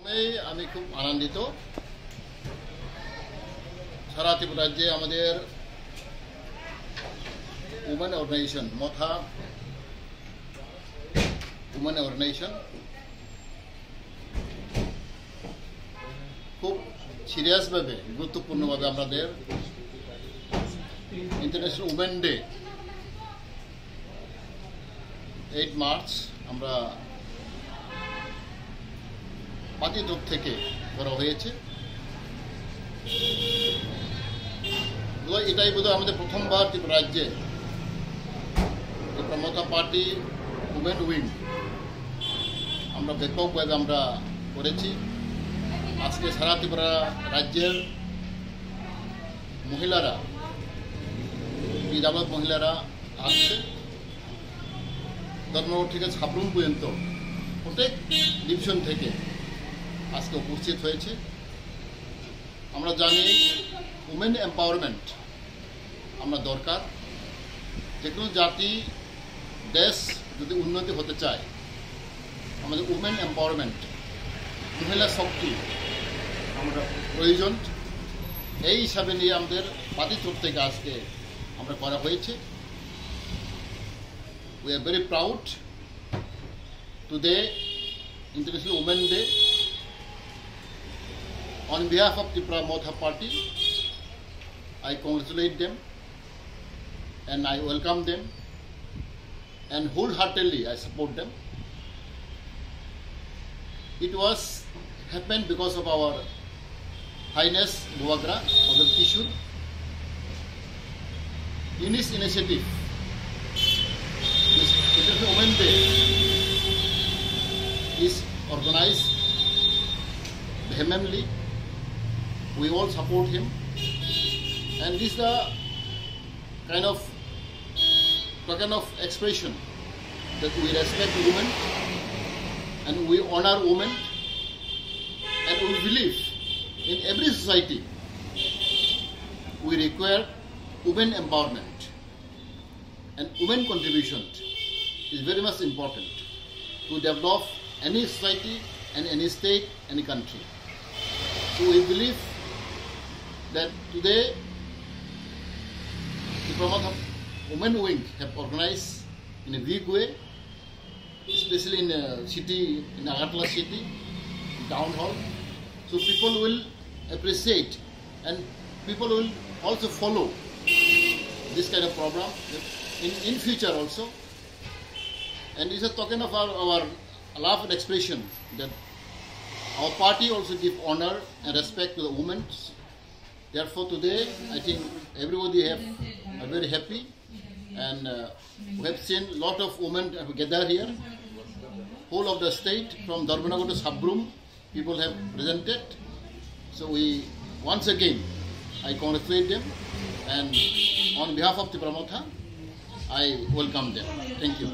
আমি খুব আনন্দিত। সারা ত্রিপুরা রাজ্যে আমাদের উমেন অর্গানাইজেশন মথা উমেন অর্গানাইজেশন খুব সিরিয়াসভাবে গুরুত্বপূর্ণভাবে আমাদের ইন্টারন্যাশনাল উমেন ডে 8 মার্চ আমরা পার্টি তরফ থেকে করা হয়েছে। এটাই বোধহয় আমাদের প্রথমবার ত্রিপুরা রাজ্যে মথা পার্টি উমেন উইং আমরা ব্যাপকভাবে আমরা করেছি। আজকে সারা ত্রিপুরা রাজ্যের মহিলারা যাবত মহিলারা আসছে ধর্মনগর থেকে সাবরুম পর্যন্ত প্রত্যেক ডিভিশন থেকে আজকে উপস্থিত হয়েছে। আমরা জানি উমেন এম্পাওয়ারমেন্ট আমরা দরকার। যে কোনো জাতি দেশ যদি উন্নতি হতে চায় আমাদের উমেন এম্পাওয়ারমেন্ট মহিলা শক্তি আমরা প্রয়োজন। এই হিসাবে নিয়ে আমাদের পার্টি তরফ থেকে আজকে আমরা করা হয়েছে। We are very proud today, International Women Day. On behalf of Tripura Motha Party, I congratulate them and I welcome them and wholeheartedly I support them. It was happened because of our Highness Buvagra Odal Kishur. In his initiative, this International Women Day is organized vehemently. We all support him, and this is the kind of token of expression that we respect women and we honor women, and we believe in every society we require women empowerment, and women contribution is very much important to develop any society and any state, any country. So we believe that today the Motha Women Wing have organized in a big way, especially in a city, in Agartala city, town hall. So people will appreciate and people will also follow this kind of program in future also. And it's a token of our love and expression that our party also give honor and respect to the women. Therefore today I think everybody are very happy, and we have seen a lot of women have gathered here. Whole of the state from Dharbanagar to Sabrum people have presented. So we once again I congratulate them, and on behalf of Tripura Motha I welcome them. Thank you.